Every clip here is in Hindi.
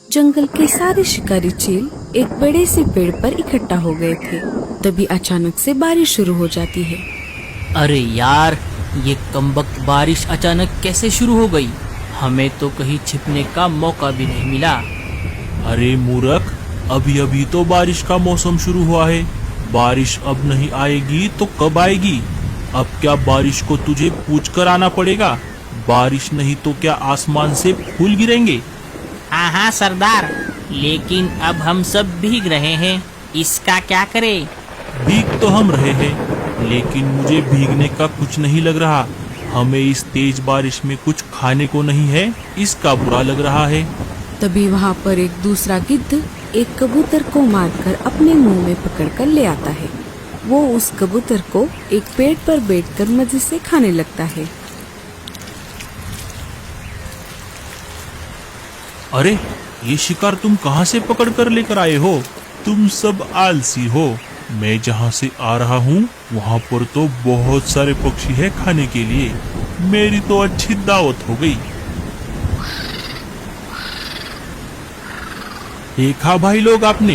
जंगल के सारे शिकारी चील एक बड़े से पेड़ पर इकट्ठा हो गए थे। तभी अचानक से बारिश शुरू हो जाती है। अरे यार, ये कमबख्त बारिश अचानक कैसे शुरू हो गई? हमें तो कहीं छिपने का मौका भी नहीं मिला। अरे मूर्ख, अभी अभी तो बारिश का मौसम शुरू हुआ है। बारिश अब नहीं आएगी तो कब आएगी? अब क्या बारिश को तुझे पूछ कर आना पड़ेगा? बारिश नहीं तो क्या आसमान से फूल गिरेंगे? हाँ हाँ सरदार, लेकिन अब हम सब भीग रहे हैं, इसका क्या करें? भीग तो हम रहे हैं, लेकिन मुझे भीगने का कुछ नहीं लग रहा। हमें इस तेज बारिश में कुछ खाने को नहीं है, इसका बुरा लग रहा है। तभी वहाँ पर एक दूसरा गिद्ध एक कबूतर को मारकर अपने मुंह में पकड़कर ले आता है। वो उस कबूतर को एक पेड़ पर बैठकर मजे से खाने लगता है। अरे, ये शिकार तुम कहाँ से पकड़ कर लेकर आए हो? तुम सब आलसी हो। मैं जहाँ से आ रहा हूँ वहाँ पर तो बहुत सारे पक्षी हैं खाने के लिए। मेरी तो अच्छी दावत हो गई। देखा भाई लोग आपने,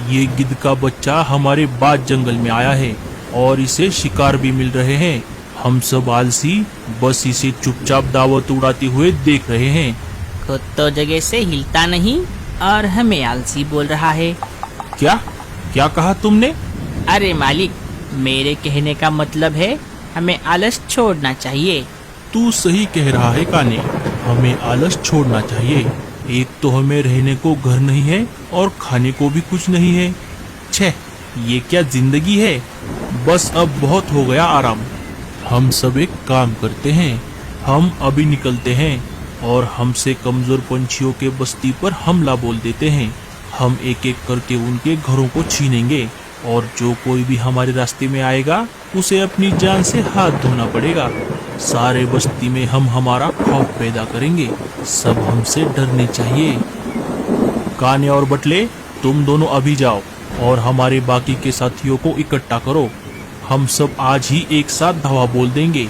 ये गिद्ध का बच्चा हमारे बाद जंगल में आया है और इसे शिकार भी मिल रहे हैं। हम सब आलसी बस इसे चुपचाप दावत उड़ाते हुए देख रहे हैं। खुद तो जगह से हिलता नहीं और हमें आलसी बोल रहा है। क्या क्या कहा तुमने? अरे मालिक, मेरे कहने का मतलब है हमें आलस छोड़ना चाहिए। तू सही कह रहा है काने, हमें आलस छोड़ना चाहिए। एक तो हमें रहने को घर नहीं है और खाने को भी कुछ नहीं है। छे, ये क्या जिंदगी है? बस अब बहुत हो गया आराम। हम सब एक काम करते हैं, हम अभी निकलते हैं और हमसे कमजोर पंछियों के बस्ती पर हमला बोल देते हैं। हम एक एक करके उनके घरों को छीनेंगे और जो कोई भी हमारे रास्ते में आएगा उसे अपनी जान से हाथ धोना पड़ेगा। सारे बस्ती में हम हमारा खौफ पैदा करेंगे। सब हमसे डरने चाहिए। काने और बटले, तुम दोनों अभी जाओ और हमारे बाकी के साथियों को इकट्ठा करो। हम सब आज ही एक साथ धावा बोल देंगे।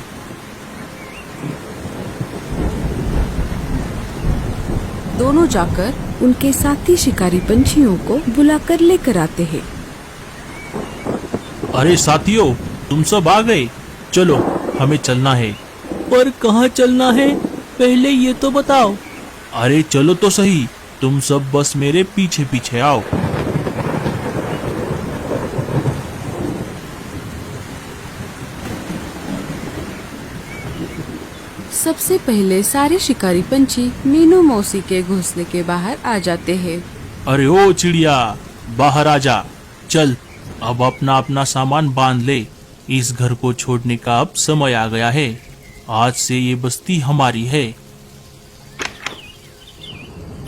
दोनों जाकर उनके साथी शिकारी पंछियों को बुलाकर लेकर आते हैं। अरे साथियों, तुम सब आ गए? चलो, हमें चलना है। पर कहाँ चलना है, पहले ये तो बताओ। अरे चलो तो सही, तुम सब बस मेरे पीछे पीछे आओ। सबसे पहले सारे शिकारी पंछी मीनू मौसी के घोंसले के बाहर आ जाते हैं। अरे ओ चिड़िया, बाहर आ जा। चल, अब अपना अपना सामान बांध ले। इस घर को छोड़ने का अब समय आ गया है। आज से ये बस्ती हमारी है।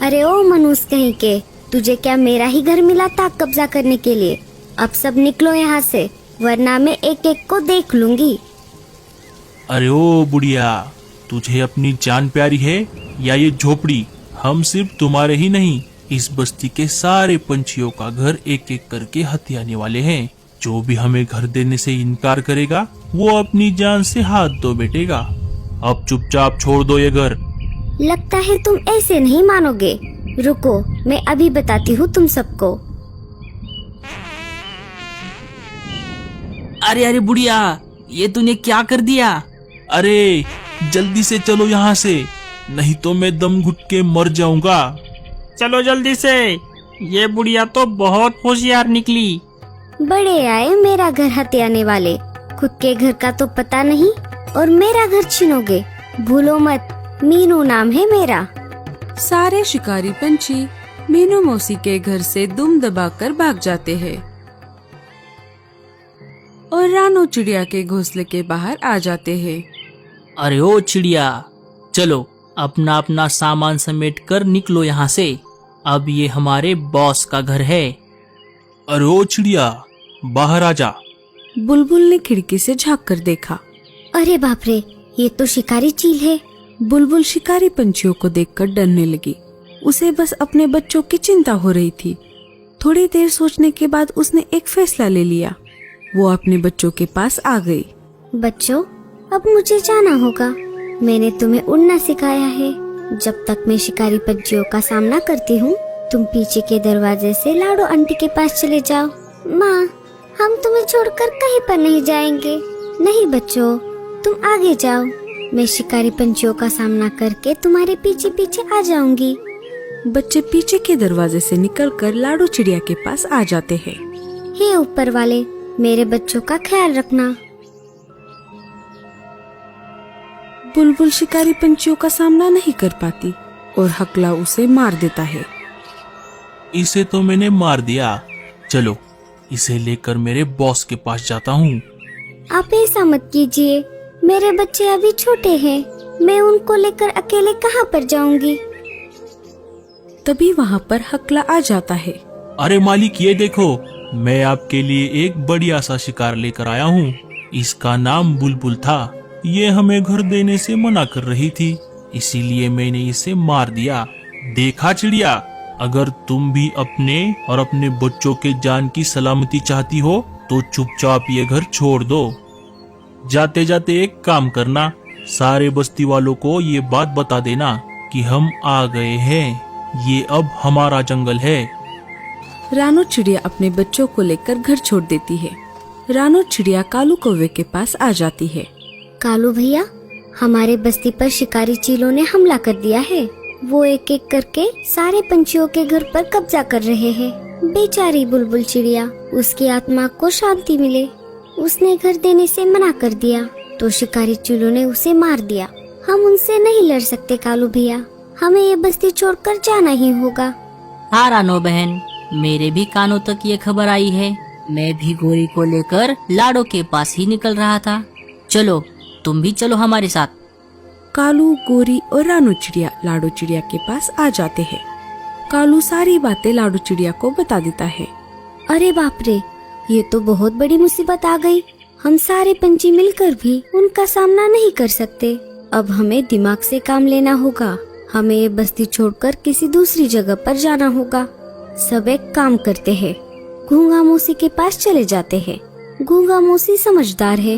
अरे ओ मनुष्य कहीं के, तुझे क्या मेरा ही घर मिला था कब्जा करने के लिए? अब सब निकलो यहाँ से, वरना मैं एक एक को देख लूंगी। अरे ओ बुढ़िया, तुझे अपनी जान प्यारी है या ये झोपड़ी? हम सिर्फ तुम्हारे ही नहीं, इस बस्ती के सारे पंछियों का घर एक एक करके हथियाने वाले हैं। जो भी हमें घर देने से इनकार करेगा वो अपनी जान से हाथ धो बैठेगा। अब चुपचाप छोड़ दो ये घर। लगता है तुम ऐसे नहीं मानोगे। रुको, मैं अभी बताती हूँ तुम सबको। अरे अरे बुढ़िया, ये तूने क्या कर दिया? अरे जल्दी से चलो यहाँ से, नहीं तो मैं दम घुट के मर जाऊंगा। चलो जल्दी से, ये बुढ़िया तो बहुत होशियार निकली। बड़े आए मेरा घर हथियाने वाले, खुद के घर का तो पता नहीं और मेरा घर छीनोगे। भूलो मत, मीनू नाम है मेरा। सारे शिकारी पंछी मीनू मौसी के घर से दुम दबाकर भाग जाते हैं और रानो चिड़िया के घोंसले के बाहर आ जाते हैं। अरे ओ चिड़िया, चलो अपना अपना सामान समेट कर निकलो यहाँ से। अब ये हमारे बॉस का घर है। अरे ओ चिड़िया, बाहर आ जा। बुलबुल ने खिड़की से झांक कर देखा। अरे बाप रे, ये तो शिकारी चील है। बुलबुल शिकारी पंछियों को देखकर डरने लगी। उसे बस अपने बच्चों की चिंता हो रही थी। थोड़ी देर सोचने के बाद उसने एक फैसला ले लिया। वो अपने बच्चों के पास आ गई। बच्चों, अब मुझे जाना होगा। मैंने तुम्हें उड़ना सिखाया है। जब तक मैं शिकारी पंछियों का सामना करती हूँ तुम पीछे के दरवाजे से लाडो आंटी के पास चले जाओ। माँ, हम तुम्हें छोड़कर कहीं पर नहीं जाएंगे। नहीं बच्चों, तुम आगे जाओ। मैं शिकारी पंछियों का सामना करके तुम्हारे पीछे पीछे आ जाऊंगी। बच्चे पीछे के दरवाजे से निकलकर लाडो चिड़िया के पास आ जाते हैं। हे ऊपर वाले, मेरे बच्चों का ख्याल रखना। बुलबुल शिकारी पंछियों का सामना नहीं कर पाती और हकला उसे मार देता है। इसे तो मैंने मार दिया। चलो, इसे लेकर मेरे बॉस के पास जाता हूँ। आप ऐसा मत कीजिए, मेरे बच्चे अभी छोटे हैं। मैं उनको लेकर अकेले कहाँ पर जाऊंगी। तभी वहाँ पर हकला आ जाता है। अरे मालिक, ये देखो, मैं आपके लिए एक बढ़िया सा शिकार लेकर आया हूँ। इसका नाम बुलबुल था। ये हमें घर देने से मना कर रही थी, इसीलिए मैंने इसे मार दिया। देखा चिड़िया, अगर तुम भी अपने और अपने बच्चों के जान की सलामती चाहती हो तो चुपचाप ये घर छोड़ दो। जाते जाते एक काम करना, सारे बस्ती वालों को ये बात बता देना कि हम आ गए हैं। ये अब हमारा जंगल है। रानो चिड़िया अपने बच्चों को लेकर घर छोड़ देती है। रानो चिड़िया कालू कौवे के पास आ जाती है। कालू भैया, हमारे बस्ती पर शिकारी चीलों ने हमला कर दिया है। वो एक एक करके सारे पंछियों के घर पर कब्जा कर रहे हैं। बेचारी बुलबुल चिड़िया, उसकी आत्मा को शांति मिले, उसने घर देने से मना कर दिया तो शिकारी चीलों ने उसे मार दिया। हम उनसे नहीं लड़ सकते कालू भैया, हमें ये बस्ती छोड़कर जाना ही होगा। हाँ रानो बहन, मेरे भी कानों तक ये खबर आई है। मैं भी गोरी को लेकर लाडो के पास ही निकल रहा था। चलो, तुम भी चलो हमारे साथ। कालू, गोरी और रानो चिड़िया लाडो चिड़िया के पास आ जाते हैं। कालू सारी बातें लाडो चिड़िया को बता देता है। अरे बाप रे, ये तो बहुत बड़ी मुसीबत आ गई। हम सारे पंछी मिलकर भी उनका सामना नहीं कर सकते। अब हमें दिमाग से काम लेना होगा। हमें ये बस्ती छोड़कर किसी दूसरी जगह पर जाना होगा। सब एक काम करते हैं, घूंगा मौसी के पास चले जाते हैं। घूंगा मौसी समझदार है,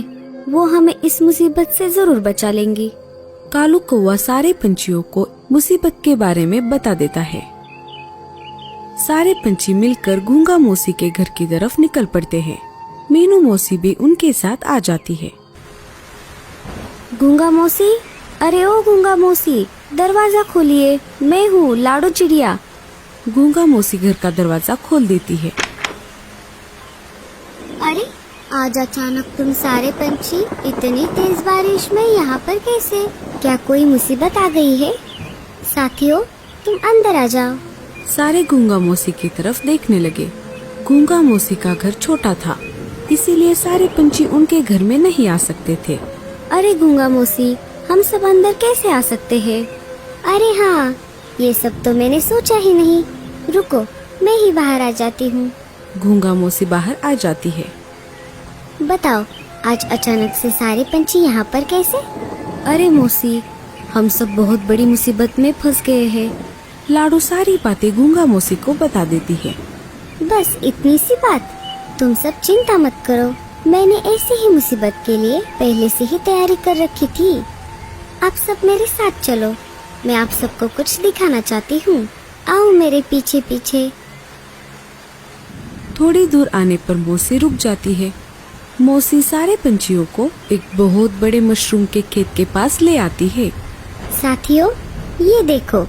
वो हमें इस मुसीबत से जरूर बचा लेंगी। कालू कौवा सारे पंछियों को मुसीबत के बारे में बता देता है। सारे पंछी मिलकर घूंगा मौसी के घर की तरफ निकल पड़ते हैं। मीनू मौसी भी उनके साथ आ जाती है। घूंगा मौसी, अरे ओ घूंगा मौसी, दरवाजा खोलिए, मैं हूँ लाडो चिड़िया। घूंगा मौसी घर का दरवाजा खोल देती है। अरे आज अचानक तुम सारे पंछी इतनी तेज बारिश में यहाँ पर कैसे? क्या कोई मुसीबत आ गई है? साथियों, तुम अंदर आ जाओ। सारे घूंगा मौसी की तरफ देखने लगे। घूंगा मौसी का घर छोटा था, इसीलिए सारे पंछी उनके घर में नहीं आ सकते थे। अरे घूंगा मौसी, हम सब अंदर कैसे आ सकते हैं? अरे हाँ, ये सब तो मैंने सोचा ही नहीं। रुको, मैं ही बाहर आ जाती हूँ। घूंगा मौसी बाहर आ जाती है। बताओ, आज अचानक से सारे पंछी यहाँ पर कैसे? अरे मौसी, हम सब बहुत बड़ी मुसीबत में फंस गए हैं। लाडो सारी बातें घूंगा मौसी को बता देती है। बस इतनी सी बात? तुम सब चिंता मत करो, मैंने ऐसी ही मुसीबत के लिए पहले से ही तैयारी कर रखी थी। आप सब मेरे साथ चलो, मैं आप सबको कुछ दिखाना चाहती हूँ। आओ मेरे पीछे पीछे। थोड़ी दूर आने पर मौसी रुक जाती है। मौसी सारे पंछियों को एक बहुत बड़े मशरूम के खेत के पास ले आती है। साथियों, ये देखो,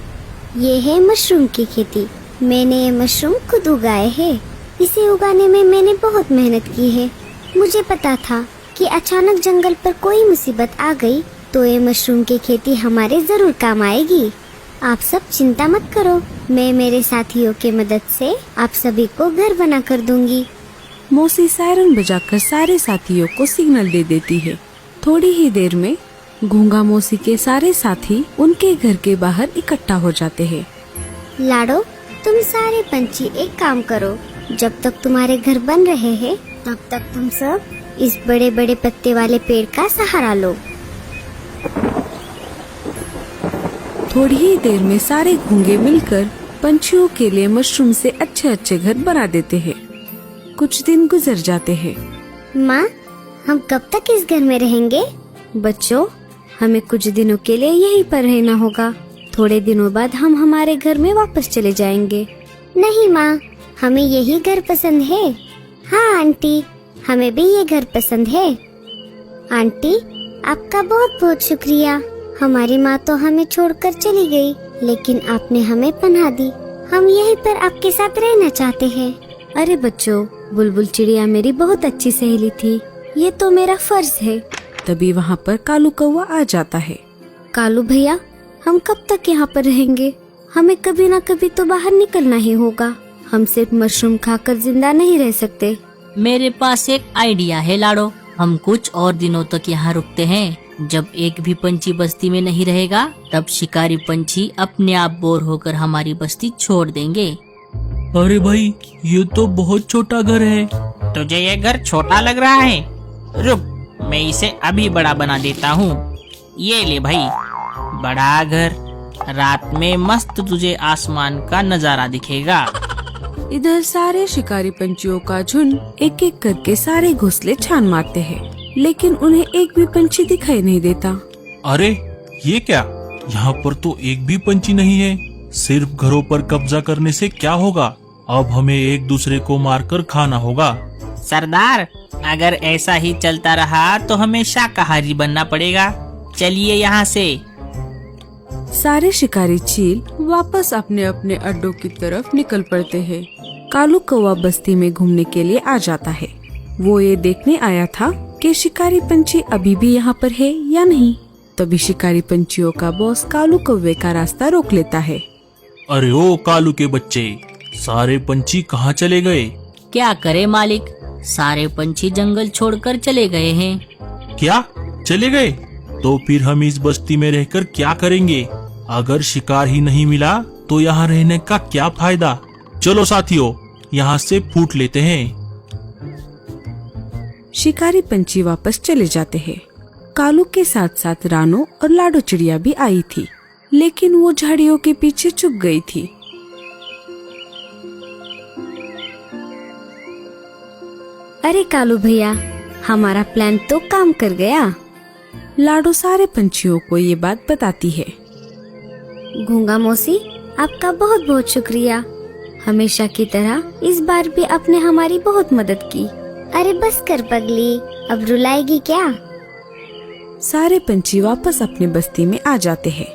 ये है मशरूम की खेती। मैंने ये मशरूम खुद उगाए हैं। इसे उगाने में मैंने बहुत मेहनत की है। मुझे पता था कि अचानक जंगल पर कोई मुसीबत आ गई तो ये मशरूम की खेती हमारे जरूर काम आएगी। आप सब चिंता मत करो, मैं मेरे साथियों के मदद से आप सभी को घर बना कर दूंगी। मौसी सायरन बजाकर सारे साथियों को सिग्नल दे देती है। थोड़ी ही देर में घूंगा मौसी के सारे साथी उनके घर के बाहर इकट्ठा हो जाते हैं। लाडो, तुम सारे पंछी एक काम करो, जब तक तुम्हारे घर बन रहे हैं तब तक तुम सब इस बड़े बड़े पत्ते वाले पेड़ का सहारा लो। थोड़ी ही देर में सारे घूंगे मिलकर पंछियों के लिए मशरूम से अच्छे अच्छे घर बना देते हैं। कुछ दिन गुजर जाते हैं। माँ, हम कब तक इस घर में रहेंगे? बच्चों, हमें कुछ दिनों के लिए यहीं पर रहना होगा। थोड़े दिनों बाद हम हमारे घर में वापस चले जाएंगे। नहीं माँ, हमें यही घर पसंद है। हाँ आंटी, हमें भी ये घर पसंद है। आंटी, आपका बहुत बहुत शुक्रिया। हमारी माँ तो हमें छोड़कर चली गई, लेकिन आपने हमें पनाह दी। हम यहीं पर आपके साथ रहना चाहते हैं। अरे बच्चों, बुलबुल चिड़िया मेरी बहुत अच्छी सहेली थी, ये तो मेरा फर्ज है। तभी वहाँ पर कालू कौवा आ जाता है। कालू भैया, हम कब तक यहाँ पर रहेंगे? हमें कभी ना कभी तो बाहर निकलना ही होगा। हम सिर्फ मशरूम खाकर जिंदा नहीं रह सकते। मेरे पास एक आइडिया है लाडो। हम कुछ और दिनों तक यहाँ रुकते हैं। जब एक भी पंछी बस्ती में नहीं रहेगा, तब शिकारी पंछी अपने आप बोर होकर हमारी बस्ती छोड़ देंगे। अरे भाई, ये तो बहुत छोटा घर है। तुझे ये घर छोटा लग रहा है? रुक, मैं इसे अभी बड़ा बना देता हूँ। ये ले भाई, बड़ा घर। रात में मस्त तुझे आसमान का नजारा दिखेगा। इधर सारे शिकारी पंछियों का झुंड एक एक करके सारे घोंसले छान मारते हैं, लेकिन उन्हें एक भी पंछी दिखाई नहीं देता। अरे ये क्या, यहाँ पर तो एक भी पंछी नहीं है। सिर्फ घरों पर कब्जा करने से क्या होगा? अब हमें एक दूसरे को मारकर खाना होगा। सरदार, अगर ऐसा ही चलता रहा तो हमें शाकाहारी बनना पड़ेगा। चलिए यहाँ से। सारे शिकारी चील वापस अपने अपने अड्डों की तरफ निकल पड़ते हैं। कालू कौवा बस्ती में घूमने के लिए आ जाता है। वो ये देखने आया था कि शिकारी पंछी अभी भी यहाँ पर है या नहीं। तभी शिकारी पंछियों का बॉस कालू कौवे का रास्ता रोक लेता है। अरे ओ कालू के बच्चे, सारे पंछी कहाँ चले गए? क्या करे मालिक, सारे पंछी जंगल छोड़कर चले गए हैं। क्या चले गए? तो फिर हम इस बस्ती में रहकर क्या करेंगे? अगर शिकार ही नहीं मिला तो यहाँ रहने का क्या फायदा? चलो साथियों, यहाँ से फूट लेते हैं। शिकारी पंछी वापस चले जाते हैं। कालू के साथ साथ रानो और लाडो चिड़िया भी आई थी, लेकिन वो झाड़ियों के पीछे छुप गई थी। अरे कालू भैया, हमारा प्लान तो काम कर गया। लाडो सारे पंछियों को ये बात बताती है। घूंगा मौसी, आपका बहुत बहुत शुक्रिया। हमेशा की तरह इस बार भी आपने हमारी बहुत मदद की। अरे बस कर पगली, अब रुलाएगी क्या? सारे पंछी वापस अपनी बस्ती में आ जाते हैं।